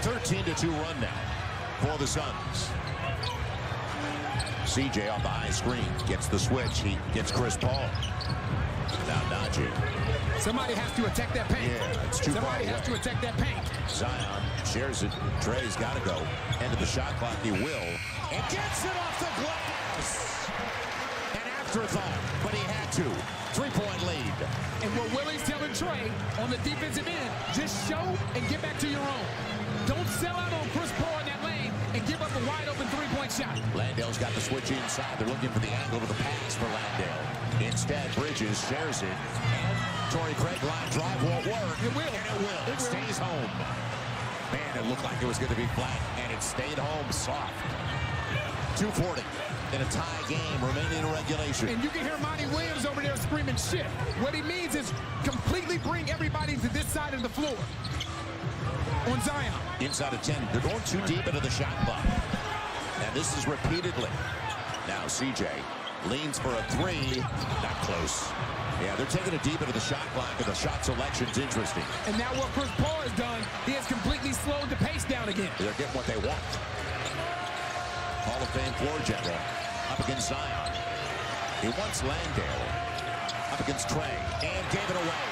13-2 run now for the Suns. CJ off the high screen gets the switch. He gets Chris Paul. Now Najee. Somebody has to attack that paint. Yeah, it's too far away. Somebody has to attack that paint. Zion shares it. Trey's got to go. End of the shot clock. He will. And gets it off the glass. An afterthought, but he had to. 3-point lead. And what Willie's telling Trey on the defensive end, just show and get back to your own. Don't sell out on Chris Paul in that lane and give up a wide-open three-point shot. Landale's got the switch inside. They're looking for the angle of the pass for Landale. Instead, Bridges shares it. And Torrey Craig line drive won't work. It will. And it will. It stays home. Man, it looked like it was going to be flat, and it stayed home soft. 2:40 in a tie game remaining in regulation. And you can hear Monty Williams over there screaming shit. What he means is completely bring everybody to this side of the floor. On Zion. Inside of 10. They're going too deep into the shot clock. And this is repeatedly. Now CJ leans for a three. Not close. Yeah, they're taking it deep into the shot clock, and the shot selection's interesting. And now what Chris Paul has done, he has completely slowed the pace down again. They're getting what they want. Hall of Fame floor general up against Zion. He wants Landale up against Trey and gave it away.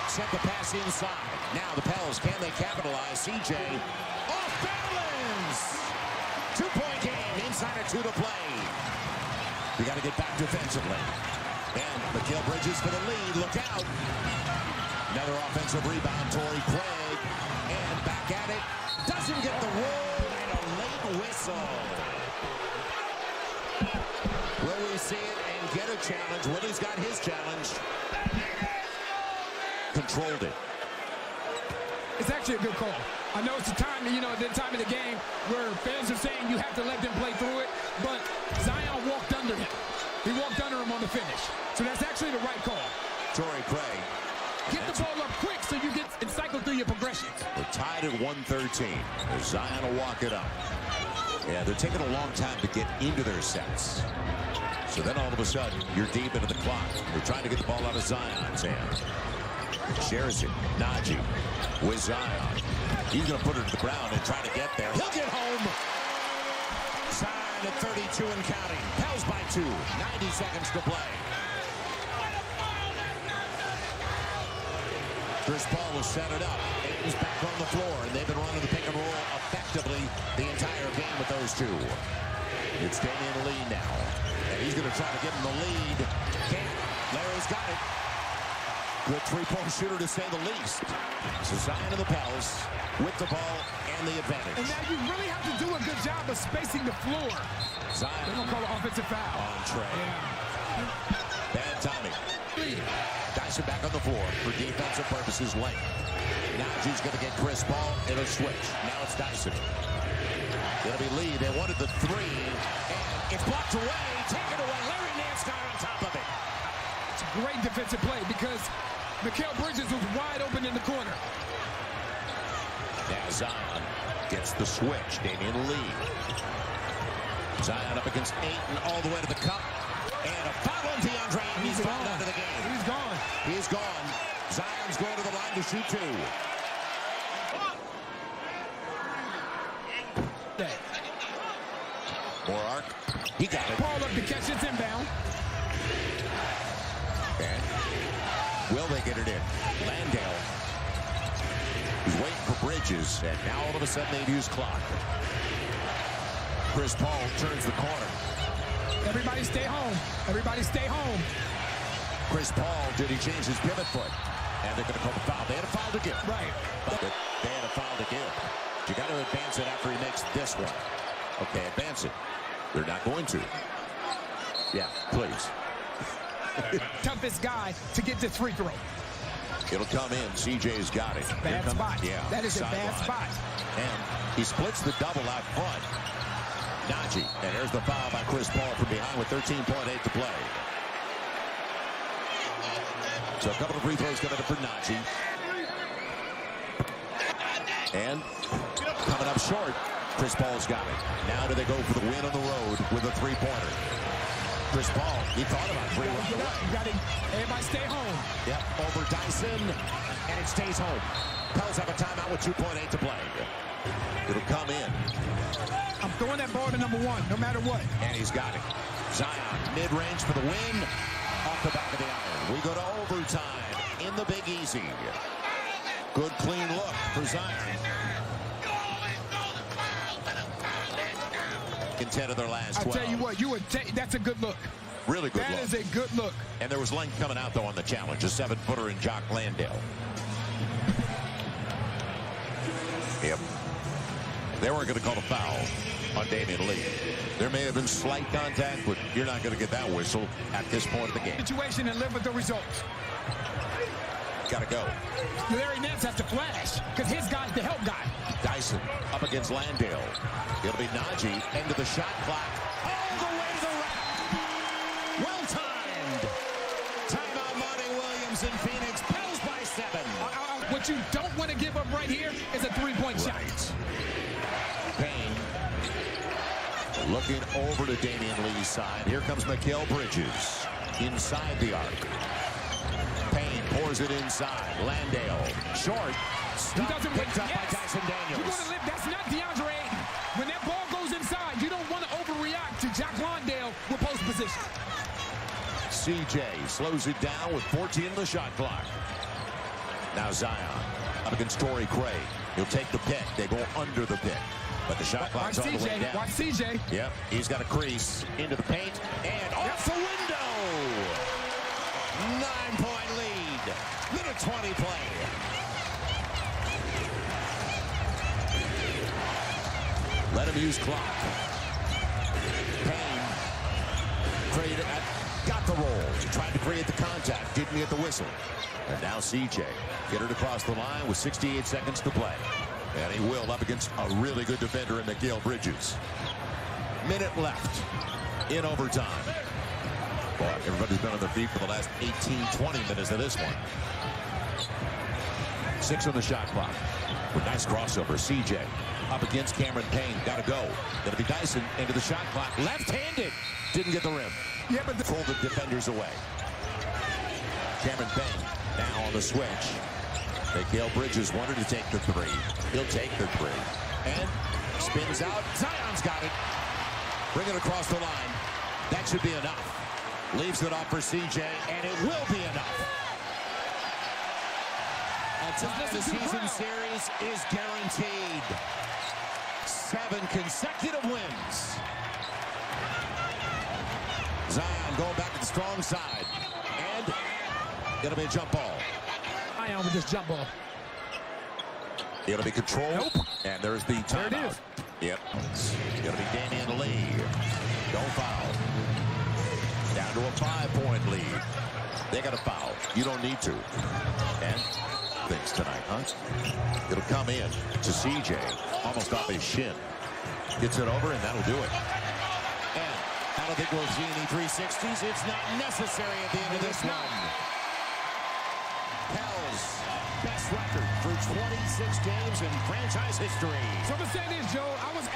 Sent the pass inside. Now the Pels, can they capitalize? CJ off balance. 2-point game. Inside of 2 to play. We got to get back defensively. And Mikal Bridges for the lead. Look out. Another offensive rebound. Torrey Craig. And back at it. Doesn't get the roll. And a late whistle. Will we see it and get a challenge? Willie's got his challenge. Controlled it. It's actually a good call. I know it's the time, the time of the game where fans are saying you have to let them play through it, but Zion walked under him. He walked under him on the finish. So that's actually the right call. Torrey Craig. Get the ball up quick so you get and cycle through your progressions. We're tied at 113. Zion will walk it up. Yeah, they're taking a long time to get into their sets. So then all of a sudden, you're deep into the clock. They're trying to get the ball out of Zion's hand. Shares it. Najee with Zion. He's going to put it to the ground and try to get there. He'll get home. Zion at 32 and counting. Pels by 2. 90 seconds to play. Chris Paul will set it up. Aiton's back on the floor, and they've been running the pick and roll effectively the entire game with those two. It's Damian Lee now, and he's going to try to give him the lead. Can't. Larry's got it. Good three-point shooter, to say the least. So Zion and the Pels with the ball and the advantage. And now you really have to do a good job of spacing the floor. Zion. They're going to call an offensive foul. On Trey. Yeah. Bad timing. Dyson back on the floor for defensive purposes late. Najee's going to get Chris Paul. It'll switch. Now it's Dyson. It'll be Lee. They wanted the three. And it's blocked away. Taken away. Larry Nance got on top of it. It's a great defensive play because Mikal Bridges was wide open in the corner. Now Zion gets the switch. Damian Lee. Zion up against Ayton all the way to the cup. And a foul on DeAndre. He's fouled out of the game. He's gone. He's gone. Zion's going to the line to shoot 2. More arc. He got it. Paul up to catch. It's inbound. And will they get it in? Landale is waiting for Bridges, and now all of a sudden they've used clock. Chris Paul turns the corner. Everybody stay home. Everybody stay home. Chris Paul, did he change his pivot foot? And they're going to call the foul. They had a foul to give. Right. But they had a foul to give. You got to advance it after he makes this one. Okay, advance it. They're not going to. Yeah, please. Toughest guy to get this free throw. It'll come in. CJ's got it. Bad spot. Yeah, that is a bad spot. And he splits the double out front. Najee. And there's the foul by Chris Paul from behind with 13.8 to play. So a couple of free throws coming up for Najee. And coming up short, Chris Paul's got it. Now do they go for the win on the road with a three-pointer? Chris Paul, he thought about three. You got to everybody stay home. Yep, over Dyson, and it stays home. Pels have a timeout with 2.8 to play. It'll come in. I'm throwing that ball to number one, no matter what. And he's got it. Zion, mid-range for the win. Off the back of the iron. We go to overtime in the Big Easy. Good, clean look for Zion. In 10 of their last 12. I'll tell you what, that's a good look. Really good look. That is a good look. And there was length coming out, though, on the challenge. A 7-footer in Jock Landale. Yep. They weren't going to call a foul on Damian Lee. There may have been slight contact, but you're not going to get that whistle at this point of the game. Situation and live with the results. Got to go. Larry Nance has to flash because his guy's the help guy. Dyson up against Landale. It'll be Najee into the shot clock. All the way to the rack. Well timed. Timeout, Monty Williams in Phoenix. Pels by 7. What you don't want to give up right here is a three-point shot. Payne looking over to Damian Lee's side. Here comes Mikal Bridges inside the arc. Payne pours it inside. Landale short. Stop, picked up by Dyson Daniels. That's not DeAndre Ayton. When that ball goes inside, you don't want to overreact to Jock Landale with post position. CJ slows it down with 14 in the shot clock. Now Zion up against Torrey Craig. He'll take the pick. They go under the pick. But the shot clock's all the way down. Watch CJ. Yep, he's got a crease into the paint and off the window. 9-point lead. Minute 20 play. Let him use clock. Payne got the roll. Tried to create the contact. Didn't get the whistle. And now CJ get it across the line with 68 seconds to play. And he will up against a really good defender in Mikal Bridges. Minute left in overtime. Boy, everybody's been on their feet for the last 18, 20 minutes of this one. 6 on the shot clock. With nice crossover. CJ up against Cameron Payne. Got to go. That'll be Dyson into the shot clock. Left-handed. Didn't get the rim. Yeah, but pulled the defenders away. Cameron Payne now on the switch. Mikal Bridges wanted to take the 3. He'll take the 3. And spins out. Zion's got it. Bring it across the line. That should be enough. Leaves it off for CJ, and it will be enough. A tie the season series is guaranteed. 7 consecutive wins. Zion going back to the strong side. And it'll be a jump ball. Zion with this jump ball. It'll be controlled. Nope. And there's the timeout. There it is. Yep. It'll be Damian Lee. No foul. Down to a 5-point lead. They got a foul. You don't need to. And things tonight, huh? It'll come in to CJ. Almost off his shin. Gets it over, and that'll do it. And I don't think we'll see any 360s. It's not necessary at the end of this one. Pels, best record through 26 games in franchise history. So I'm going to say this, Joe. I was